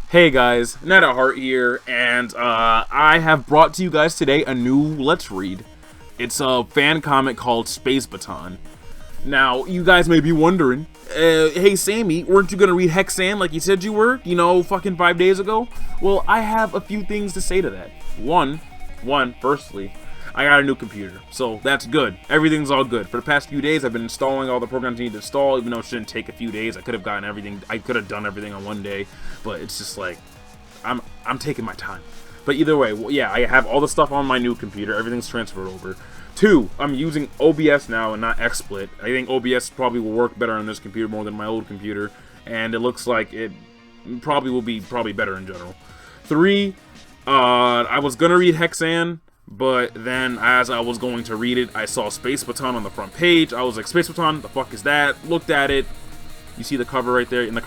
Hey guys, Net at Heart here, and I have brought to you guys today a new Let's Read. It's a fan comic called Space Baton. Now, you guys may be wondering, hey Sammy, weren't you gonna read HEXANE like you said you were, fucking 5 days ago? Well, I have a few things to say to that. Firstly, I got a new computer, so that's good. Everything's all good. For the past few days, I've been installing all the programs I need to install, even though it shouldn't take a few days. I could have done everything on one day, but it's just like, I'm taking my time. But either way, yeah, I have all the stuff on my new computer. Everything's transferred over. 2, I'm using OBS now and not XSplit. I think OBS probably will work better on this computer more than my old computer, and it looks like it probably will be better in general. 3, I was gonna read HEXANE, but then as I was going to read it, I saw Space Baton on the front page. I was like, Space Baton, the fuck is that? Looked at it. You see the cover right there, in the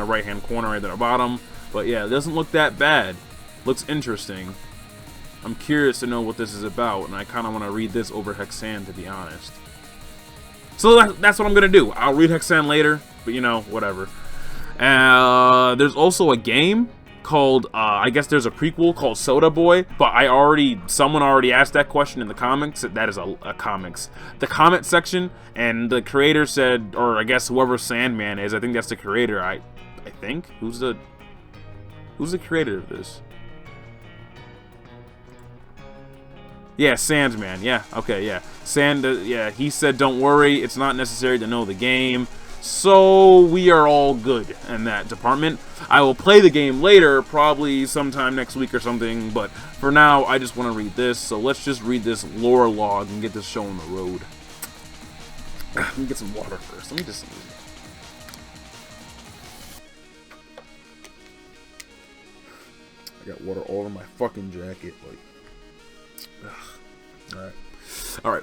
right hand corner, right at the bottom. But yeah, it doesn't look that bad. Looks interesting. I'm curious to know what this is about, and I kind of want to read this over HEXANE, to be honest. So that's what I'm going to do. I'll read HEXANE later, but whatever. There's also a game called, I guess there's a prequel called Soda Boy, but someone already asked that question in the comics. That is a comics. The comment section, and the creator said, or I guess whoever Sandman is, I think that's the creator, I think. Who's the creator of this? Yeah, Sandman. Yeah, okay, yeah. Yeah, he said, don't worry, it's not necessary to know the game. So we are all good in that department. I will play the game later, probably sometime next week or something, but for now, I just want to read this. So let's just read this lore log and get this show on the road. Let me get some water first. Let me just... I got water all over my fucking jacket, like... Alright.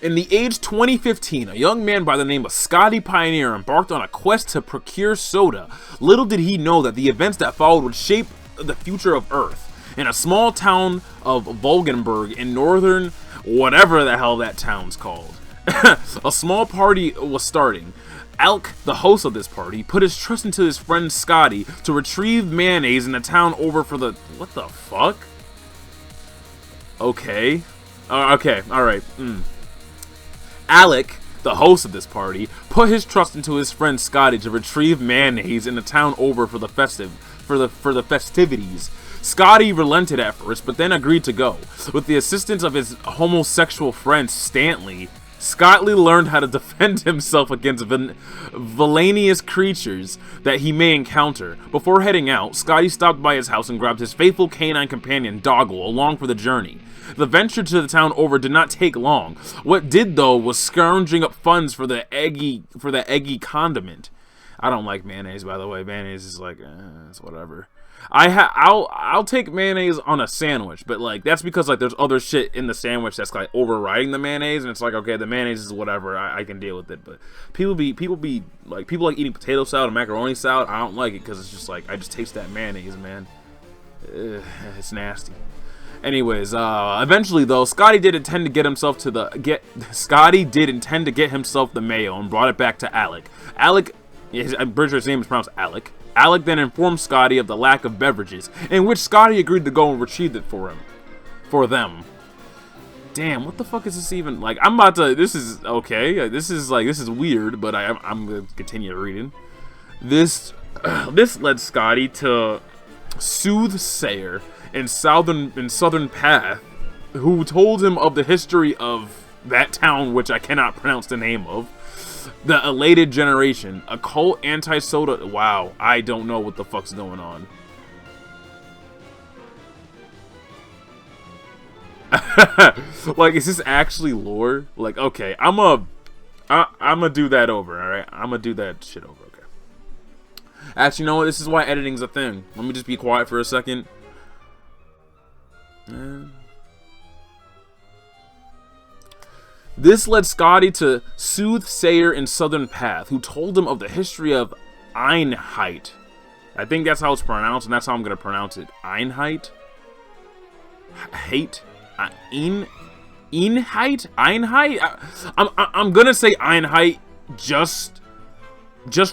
In the age 2015, a young man by the name of Scotty Pioneer embarked on a quest to procure soda. Little did he know that the events that followed would shape the future of Earth. In a small town of Volgenberg in northern, whatever the hell that town's called, a small party was starting. Alec, the host of this party, put his trust into his friend Scotty to retrieve mayonnaise in the town over for the... What the fuck? Okay. Okay, alright. Alec, the host of this party, put his trust into his friend Scotty to retrieve mayonnaise in the town over for the festivities. Scotty relented at first, but then agreed to go. With the assistance of his homosexual friend Stanley, Scotty learned how to defend himself against villainous creatures that he may encounter. Before heading out, Scotty stopped by his house and grabbed his faithful canine companion Doggle along for the journey. The venture to the town over did not take long. What did though was scrounging up funds for the eggy condiment. I don't like mayonnaise, by the way. Mayonnaise is like, it's whatever. I'll take mayonnaise on a sandwich, but like that's because like there's other shit in the sandwich that's like overriding the mayonnaise, and it's like, okay, the mayonnaise is whatever, I can deal with it. But people like eating potato salad and macaroni salad. I don't like it because it's just like I just taste that mayonnaise, man. It's nasty. Anyways, eventually though, Scotty did intend to get himself the mayo and brought it back to Alec. I'm pretty sure his name is pronounced Alec. Alec then informed Scotty of the lack of beverages, in which Scotty agreed to go and retrieve it for them. Damn, what the fuck is this even? Like, I'm about to. This is okay. This is weird, but I'm gonna continue reading. This led Scotty to Soothsayer in Southern Path, who told him of the history of that town, which I cannot pronounce the name of. The Elated Generation, a cult anti-soda... Wow, I don't know what the fuck's going on. Like, is this actually lore? Like, okay, I'm gonna do that over, alright? I'm gonna do that shit over, okay. Actually, you know what? This is why editing's a thing. Let me just be quiet for a second. This led Scotty to Soothsayer in Southern Path, who told him of the history of Einheit. I think that's how it's pronounced, and that's how I'm going to pronounce it. Einheit? Hate? Einheit? I'm going to say Einheit just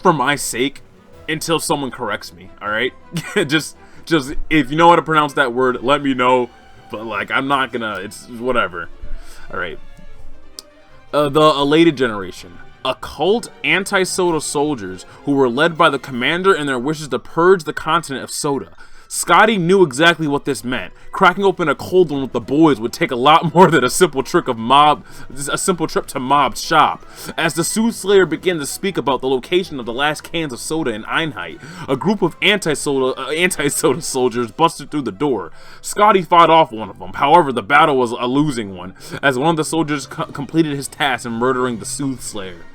for my sake. until someone corrects me. All right, just if you know how to pronounce that word, let me know. But like, I'm not gonna. It's whatever. All right. The elated generation. Occult anti-Soda soldiers who were led by the commander in their wishes to purge the continent of Soda. Scotty knew exactly what this meant. Cracking open a cold one with the boys would take a lot more than a simple trip to Mob's shop. As the soothsayer began to speak about the location of the last cans of soda in Einheit, a group of anti-soda soldiers busted through the door. Scotty fought off one of them. However, the battle was a losing one, as one of the soldiers completed his task in murdering the soothsayer.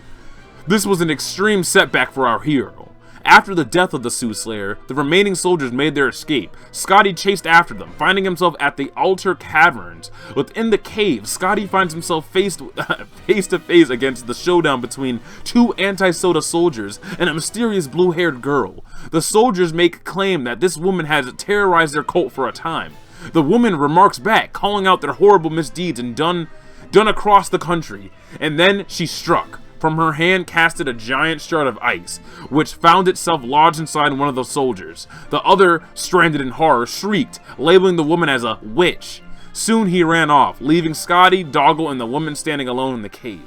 This was an extreme setback for our hero. After the death of the soothsayer, the remaining soldiers made their escape. Scotty chased after them, finding himself at the Altar Caverns. Within the cave, Scotty finds himself face to face against the showdown between two anti-Soda soldiers and a mysterious blue-haired girl. The soldiers make claim that this woman has terrorized their cult for a time. The woman remarks back, calling out their horrible misdeeds and done across the country, and then she struck. From her hand casted a giant shard of ice, which found itself lodged inside one of the soldiers. The other, stranded in horror, shrieked, labeling the woman as a witch. Soon he ran off, leaving Scotty, Doggle, and the woman standing alone in the cave.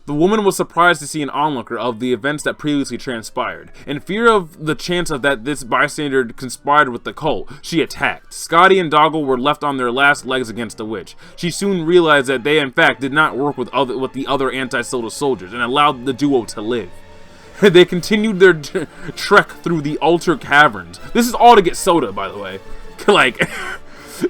The woman was surprised to see an onlooker of the events that previously transpired. In fear of the chance of that this bystander conspired with the cult, she attacked. Scotty and Doggle were left on their last legs against the witch. She soon realized that they in fact did not work with the other anti-Soda soldiers and allowed the duo to live. They continued their trek through the Altar Caverns. This is all to get soda, by the way. Like,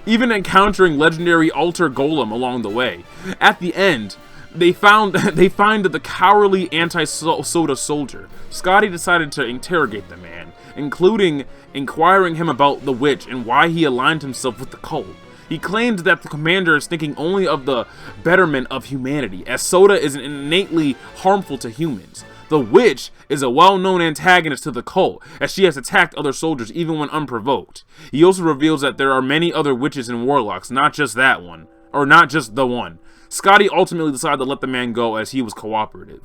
even encountering legendary Altar Golem along the way. At the end, they find the cowardly anti-Soda soldier. Scotty decided to interrogate the man, including inquiring him about the witch and why he aligned himself with the cult. He claimed that the commander is thinking only of the betterment of humanity, as soda is innately harmful to humans. The witch is a well-known antagonist to the cult, as she has attacked other soldiers even when unprovoked. He also reveals that there are many other witches and warlocks, not just that one, or not just the one. Scotty ultimately decided to let the man go as he was cooperative.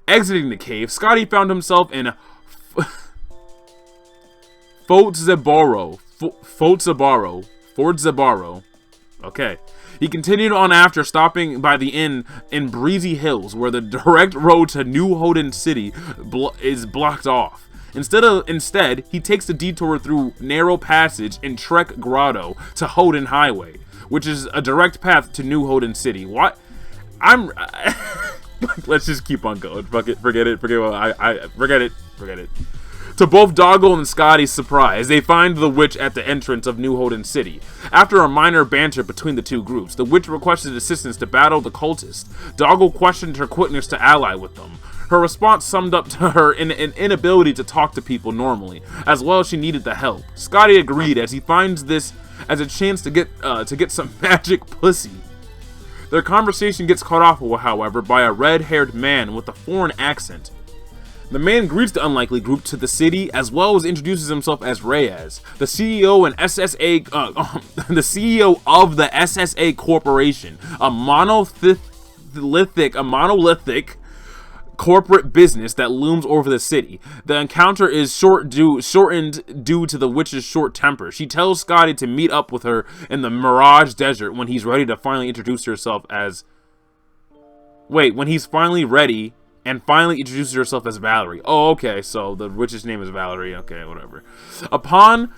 Exiting the cave, Scotty found himself in Fort Zabaro. Okay. He continued on after stopping by the inn in Breezy Hills, where the direct road to New Hoden City is blocked off. Instead, he takes a detour through Narrow Passage and Trek Grotto to Hoden Highway, which is a direct path to New Hoden City. What? Let's just keep on going. Forget it. To both Doggle and Scotty's surprise, they find the witch at the entrance of New Hoden City. After a minor banter between the two groups, the witch requested assistance to battle the cultists. Doggle questioned her quickness to ally with them. Her response summed up to her an inability to talk to people normally, as well as she needed the help. Scotty agreed, as he finds this as a chance to get some magic pussy. Their conversation gets cut off, however, by a red-haired man with a foreign accent. The man greets the unlikely group to the city, as well as introduces himself as Reyes, the CEO and the CEO of the SSA Corporation, a monolithic corporate business that looms over the city. The encounter is shortened due to the witch's short temper. She tells Scotty to meet up with her in the Mirage Desert when he's ready to finally introduce herself as... when he's finally ready and finally introduces herself as Valerie. Oh, okay, so the witch's name is Valerie. Okay, whatever. Upon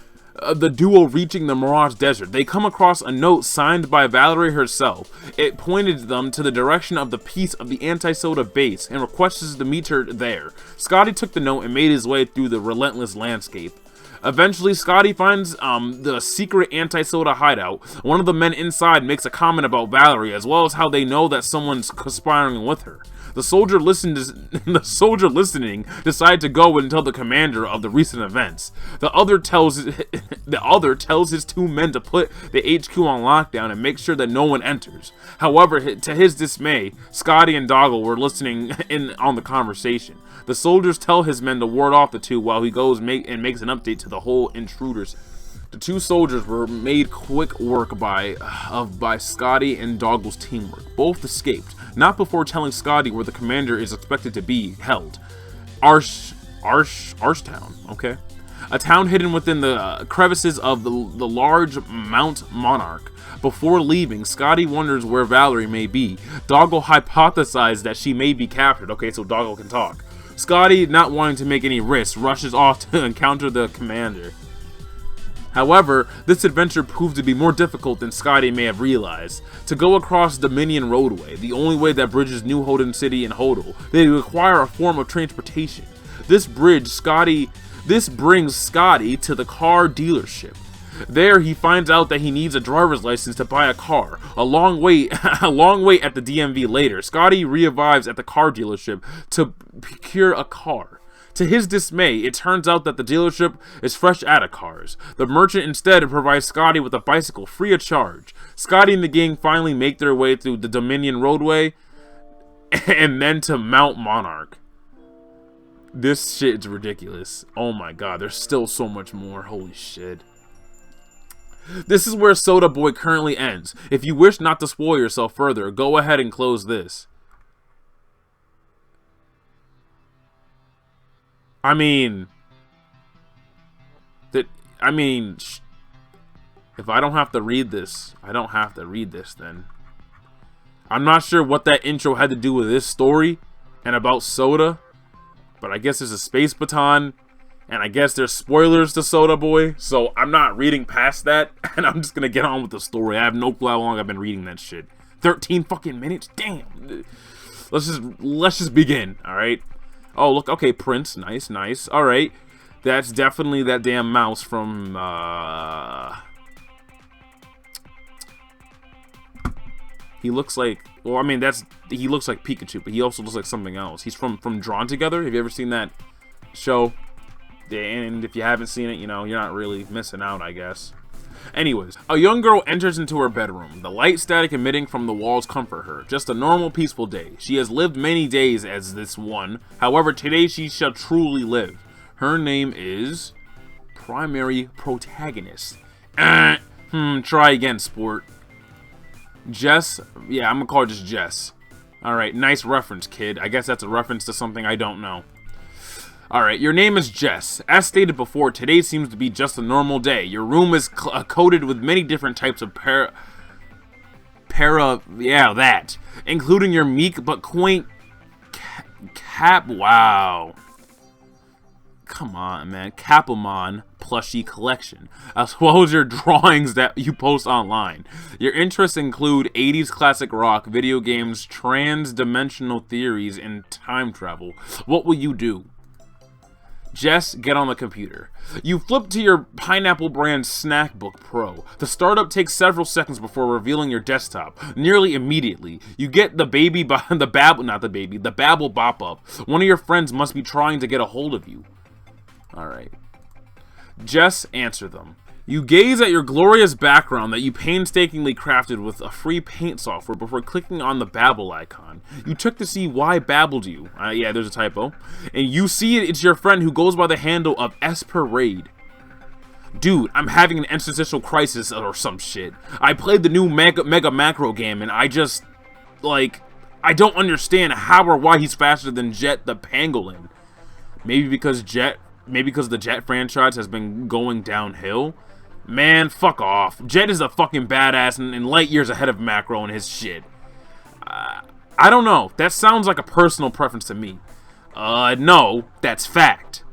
the duo reaching the Mirage Desert, they come across a note signed by Valerie herself. It pointed them to the direction of the piece of the anti-Soda base and requested to meet her there. Scotty took the note and made his way through the relentless landscape. Eventually, Scotty finds the secret anti-Soda hideout. One of the men inside makes a comment about Valerie, as well as how they know that someone's conspiring with her. The soldier listening decided to go and tell the commander of the recent events. The other tells his two men to put the HQ on lockdown and make sure that no one enters. However, to his dismay, Scotty and Doggle were listening in on the conversation. The soldiers tell his men to ward off the two while he goes and makes an update to the whole intruders. The two soldiers were made quick work by Scotty and Doggle's teamwork. Both escaped, not before telling Scotty where the commander is expected to be held. Arshtown, okay. A town hidden within the crevices of the large Mount Monarch. Before leaving, Scotty wonders where Valerie may be. Doggo hypothesizes that she may be captured. Okay, so Doggo can talk. Scotty, not wanting to make any risks, rushes off to encounter the commander. However, this adventure proved to be more difficult than Scotty may have realized. To go across Dominion Roadway, the only way that bridges New Holden City and Hodel, they require a form of transportation. This brings Scotty to the car dealership. There, he finds out that he needs a driver's license to buy a car. A long wait at the DMV later, Scotty revives at the car dealership to procure a car. To his dismay, it turns out that the dealership is fresh out of cars. The merchant instead provides Scotty with a bicycle free of charge. Scotty and the gang finally make their way through the Dominion Roadway and then to Mount Monarch. This shit is ridiculous. Oh my god, there's still so much more. Holy shit. This is where Soda Boy currently ends. If you wish not to spoil yourself further, go ahead and close this. I mean, if I don't have to read this, I don't have to read this then. I'm not sure what that intro had to do with this story and about Soda, but I guess there's a space baton, and I guess there's spoilers to Soda Boy, so I'm not reading past that, and I'm just gonna get on with the story. I have no clue how long I've been reading that shit. 13 fucking minutes? Damn. Let's just begin, alright? Oh, look, okay, Prince, nice, nice. Alright, that's definitely that damn mouse from, he looks like, well, I mean, he looks like Pikachu, but he also looks like something else. He's from Drawn Together. Have you ever seen that show? And if you haven't seen it, you know, you're not really missing out, I guess. Anyways, a young girl enters into her bedroom. The light static emitting from the walls comfort her. Just a normal, peaceful day. She has lived many days as this one. However, today she shall truly live. Her name is primary protagonist. Try again, sport. Jess? Yeah, I'm gonna call her just Jess. Alright, nice reference, kid. I guess that's a reference to something I don't know. Alright, your name is Jess. As stated before, today seems to be just a normal day. Your room is coated with many different types of including your meek but quaint wow. Come on, man. Capelmon plushie collection, as well as your drawings that you post online. Your interests include 80s classic rock, video games, trans-dimensional theories, and time travel. What will you do? Jess, get on the computer. You flip to your Pineapple brand Snackbook Pro. The startup takes several seconds before revealing your desktop. Nearly immediately, you get the Babble bop up. One of your friends must be trying to get a hold of you. Alright. Jess, answer them. You gaze at your glorious background that you painstakingly crafted with a free paint software before clicking on the Babble icon. You check to see why babbled you. Yeah, there's a typo. And you see it's your friend who goes by the handle of Esperade. Dude, I'm having an existential crisis or some shit. I played the new Mega Macro game and I just, like, I don't understand how or why he's faster than Jet the Pangolin. Maybe because the Jet franchise has been going downhill? Man, fuck off. Jet is a fucking badass and light years ahead of Macro and his shit. I don't know. That sounds like a personal preference to me. No, that's fact.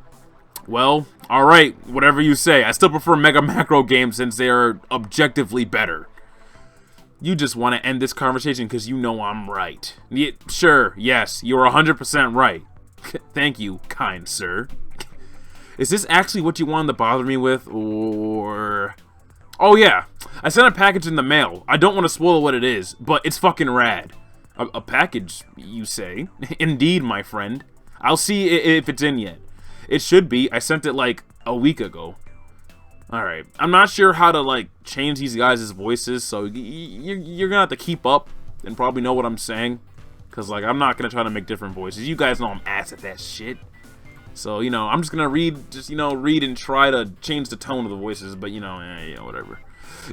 Well, alright, whatever you say. I still prefer Mega Macro games since they are objectively better. You just want to end this conversation because you know I'm right. Yeah, sure, yes, you're 100% right. Thank you, kind sir. Is this actually what you wanted to bother me with, or... Oh yeah, I sent a package in the mail. I don't want to spoil what it is, but it's fucking rad. A package, you say? Indeed, my friend. I'll see if it's in yet. It should be. I sent it like a week ago. Alright, I'm not sure how to like change these guys' voices, so you're gonna have to keep up and probably know what I'm saying. Because like, I'm not gonna try to make different voices. You guys know I'm ass at that shit. So, you know, I'm just gonna read and try to change the tone of the voices, but you know, whatever.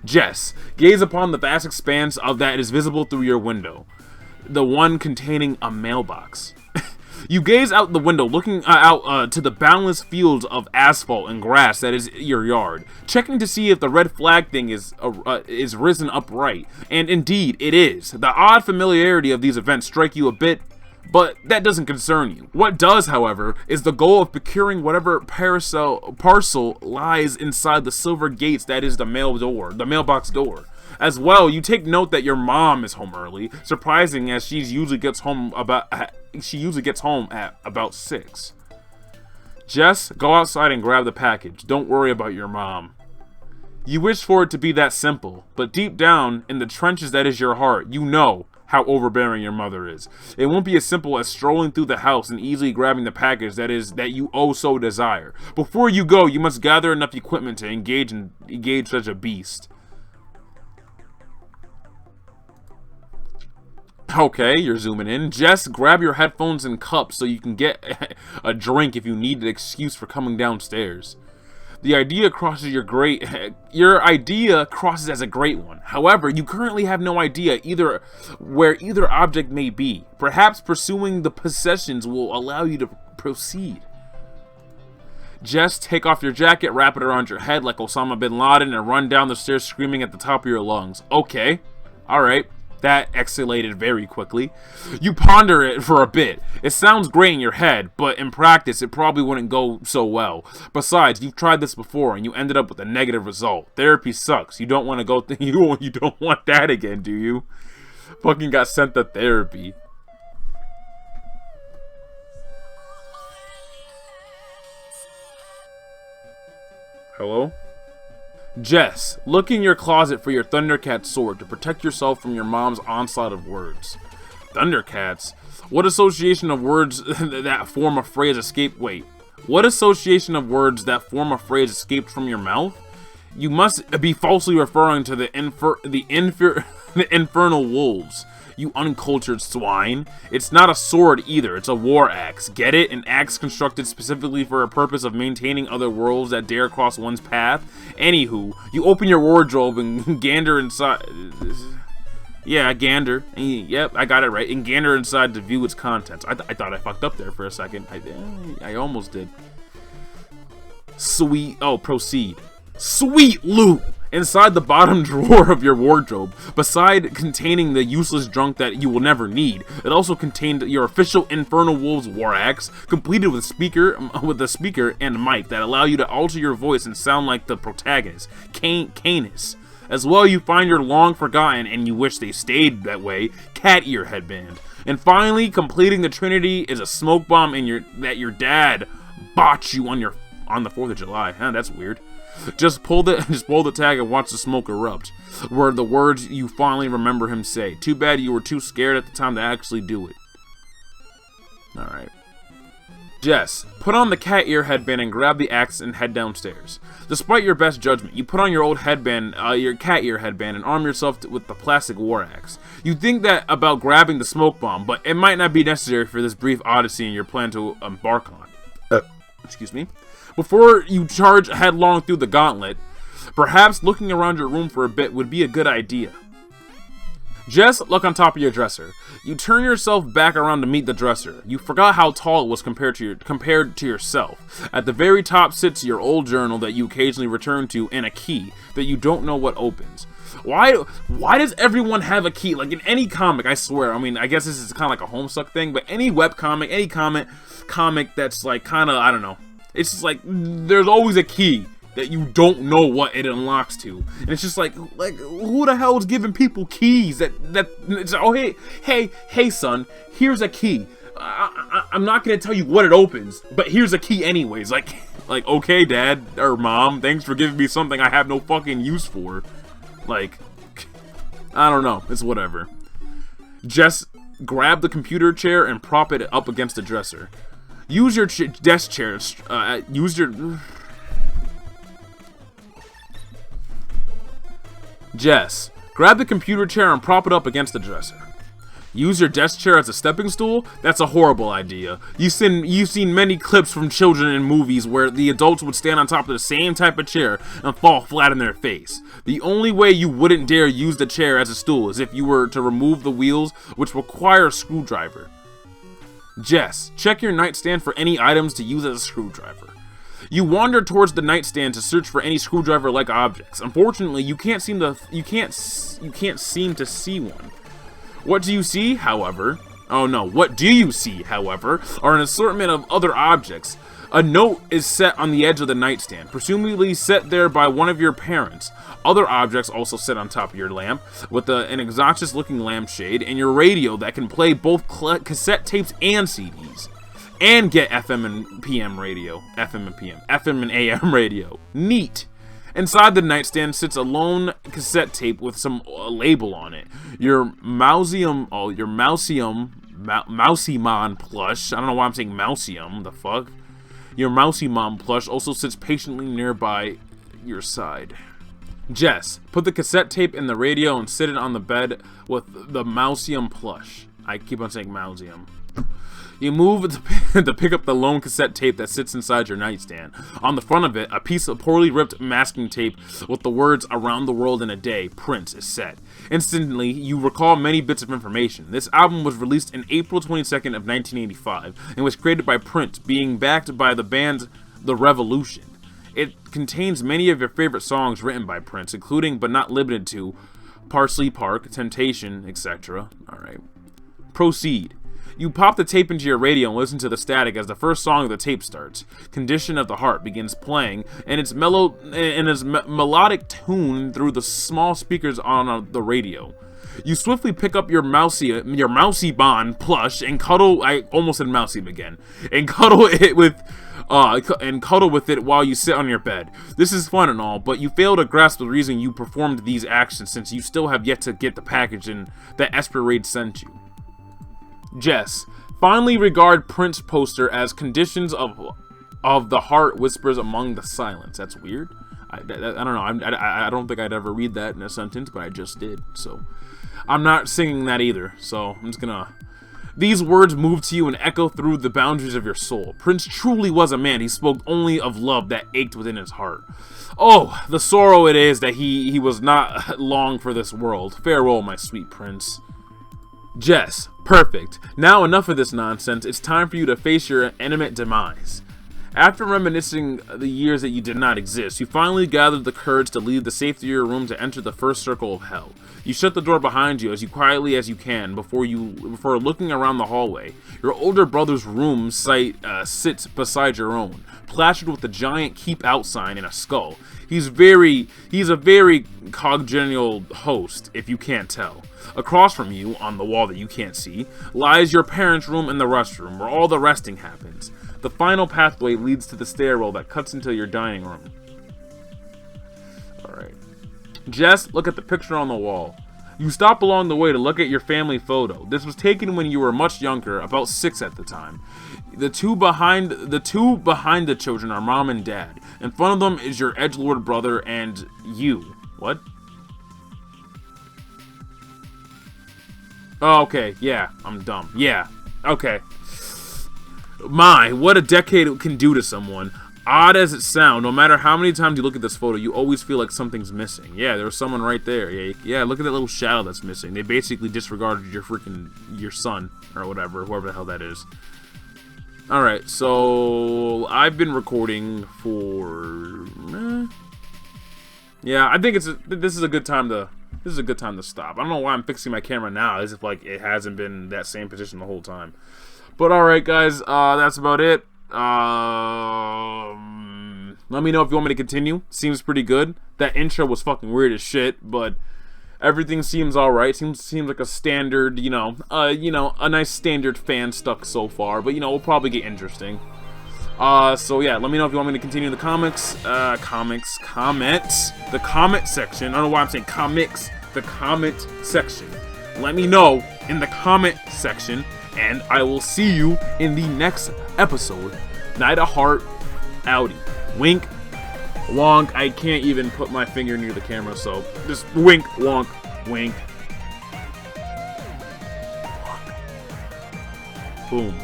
Jess, gaze upon the vast expanse of that is visible through your window. The one containing a mailbox. You gaze out the window, looking out to the boundless fields of asphalt and grass that is your yard, checking to see if the red flag thing is risen upright. And indeed, it is. The odd familiarity of these events strike you a bit, but that doesn't concern you. What does, however, is the goal of procuring whatever parcel lies inside the silver gates that is the mailbox door. As well, you take note that your mom is home early, surprising as she usually gets home at about 6. Jess, go outside and grab the package. Don't worry about your mom. You wish for it to be that simple, but deep down in the trenches that is your heart, you know how overbearing your mother is. It won't be as simple as strolling through the house and easily grabbing the package that you oh so desire. Before you go, you must gather enough equipment to engage such a beast. Okay, you're zooming in. Jess, grab your headphones and cups so you can get a drink if you need an excuse for coming downstairs. The idea crosses your idea crosses as a great one. However, you currently have no idea where either object may be. Perhaps pursuing the possessions will allow you to proceed. Jess, take off your jacket, wrap it around your head like Osama bin Laden, and run down the stairs screaming at the top of your lungs. Okay, alright. That escalated very quickly. You ponder it for a bit. It sounds great in your head, but in practice it probably wouldn't go so well. Besides, you've tried this before and you ended up with a negative result. Therapy sucks. You don't want to go you don't want that again, do you? Fucking got sent to therapy. Hello? Jess, look in your closet for your Thundercat sword to protect yourself from your mom's onslaught of words. Thundercats? What association of words that form a phrase escaped? Wait. What association of words that form a phrase escaped from your mouth? You must be falsely referring to the infernal wolves. You uncultured swine. It's not a sword either, it's a war axe. Get it? An axe constructed specifically for a purpose of maintaining other worlds that dare cross one's path. Anywho, you open your wardrobe and gander inside. Yeah, gander. Yep, I got it right. And gander inside to view its contents. I thought I fucked up there for a second. I almost did. Sweet. Oh, proceed. Sweet loot! Inside the bottom drawer of your wardrobe, beside containing the useless junk that you will never need, it also contained your official Infernal Wolves war axe, completed with a speaker and mic that allow you to alter your voice and sound like the protagonist, Canis. As well, you find your long forgotten, and you wish they stayed that way, cat ear headband. And finally, completing the trinity is a smoke bomb that your dad botched you on the 4th of July. Huh, that's weird. Just pull the tag and watch the smoke erupt. Were the words you finally remember him say. Too bad you were too scared at the time to actually do it. Alright. Jess, put on the cat ear headband and grab the axe and head downstairs. Despite your best judgment, you put on your old headband, your cat ear headband, and arm yourself with the plastic war axe. You think that about grabbing the smoke bomb, but it might not be necessary for this brief odyssey in your plan to embark on. Excuse me. Before you charge headlong through the gauntlet, perhaps looking around your room for a bit would be a good idea. Jess, look on top of your dresser. You turn yourself back around to meet the dresser. You forgot how tall it was compared to yourself. At the very top sits your old journal that you occasionally return to and a key that you don't know what opens. Why does everyone have a key? Like in any comic, I swear. I mean, I guess this is kind of like a Homestuck thing, but any webcomic, any comic that's like kind of, I don't know. It's just like, there's always a key that you don't know what it unlocks to. And it's just like who the hell is giving people keys that it's, oh, hey, son, here's a key. I'm not going to tell you what it opens, but here's a key anyways. Like, okay, dad or mom, thanks for giving me something I have no fucking use for. Like, I don't know. It's whatever. Just grab the chair and prop it up against the dresser. Use your desk chair. Jess, grab the computer chair and prop it up against the dresser. Use your desk chair as a stepping stool? That's a horrible idea. You've seen many clips from children in movies where the adults would stand on top of the same type of chair and fall flat on their face. The only way you wouldn't dare use the chair as a stool is if you were to remove the wheels, which require a screwdriver. Jess, check your nightstand for any items to use as a screwdriver. You wander towards the nightstand to search for any screwdriver-like objects. Unfortunately, you can't seem to see one. What do you see, however? Oh no, what do you see, however, are an assortment of other objects. A note is set on the edge of the nightstand, presumably set there by one of your parents. Other objects also sit on top of your lamp, with an exotic-looking lampshade, and your radio that can play both cassette tapes and CDs. And get FM and PM radio. FM and AM radio. Neat. Inside the nightstand sits a lone cassette tape with some label on it. Your Mousymon plush. I don't know why I'm saying Mousymon. The fuck? Your Mousymon plush also sits patiently nearby your side. Jess, put the cassette tape in the radio and sit it on the bed with the Mousymon plush. I keep on saying Mousymon. You move to pick up the lone cassette tape that sits inside your nightstand. On the front of it, a piece of poorly ripped masking tape with the words "Around the World in a Day, Prince" is set. Instantly, you recall many bits of information. This album was released in April 22nd of 1985 and was created by Prince, being backed by the band The Revolution. It contains many of your favorite songs written by Prince, including but not limited to Parsley Park, Temptation, etc. Alright. Proceed. You pop the tape into your radio and listen to the static as the first song of the tape starts. Condition of the Heart begins playing, and its melodic tune through the small speakers on the radio. You swiftly pick up your Mousymon plush and cuddle. I almost said Mousymon again, and cuddle with it while you sit on your bed. This is fun and all, but you fail to grasp the reason you performed these actions, since you still have yet to get the package that Esperade sent you. Jess, finally regard Prince poster as conditions of the heart whispers among the silence. That's weird. I don't know. I don't think I'd ever read that in a sentence, but I just did. So I'm not singing that either. So I'm just gonna. These words move to you and echo through the boundaries of your soul. Prince truly was a man. He spoke only of love that ached within his heart. Oh, the sorrow it is that he was not long for this world. Farewell, my sweet Prince. Jess, perfect. Now enough of this nonsense. It's time for you to face your imminent demise. After reminiscing the years that you did not exist, you finally gathered the courage to leave the safety of your room to enter the first circle of hell. You shut the door behind you as quietly as you can before looking around the hallway. Your older brother's room sits beside your own, plastered with a giant "Keep Out" sign and a skull. He's a very congenial host, if you can't tell. Across from you, on the wall that you can't see, lies your parents' room and the restroom, where all the resting happens. The final pathway leads to the stairwell that cuts into your dining room. Alright. Jess, look at the picture on the wall. You stop along the way to look at your family photo. This was taken when you were much younger, about 6 at the time. The two behind the children are mom and dad. In front of them is your edgelord brother and you. What? Oh, okay, yeah, I'm dumb. Yeah, okay. My, what a decade can do to someone. Odd as it sounds, no matter how many times you look at this photo, you always feel like something's missing. Yeah, there's someone right there. Yeah, look at that little shadow that's missing. They basically disregarded your son, or whatever, whoever the hell that is. Alright, so I've been recording for... yeah, I think this is a good time to stop. I don't know why I'm fixing my camera now, as if like it hasn't been that same position the whole time. But alright guys, that's about it. Let me know if you want me to continue. Seems pretty good. That intro was fucking weird as shit, but everything seems alright. Seems like a standard, a nice standard fan stuff so far, but we'll probably get interesting. So yeah, let me know if you want me to continue the comments, the comment section. I don't know why I'm saying comics, the comment section. Let me know in the comment section, and I will see you in the next episode. Night of Heart, outie. Wink, wonk. I can't even put my finger near the camera, so just wink, wonk, wink. Boom.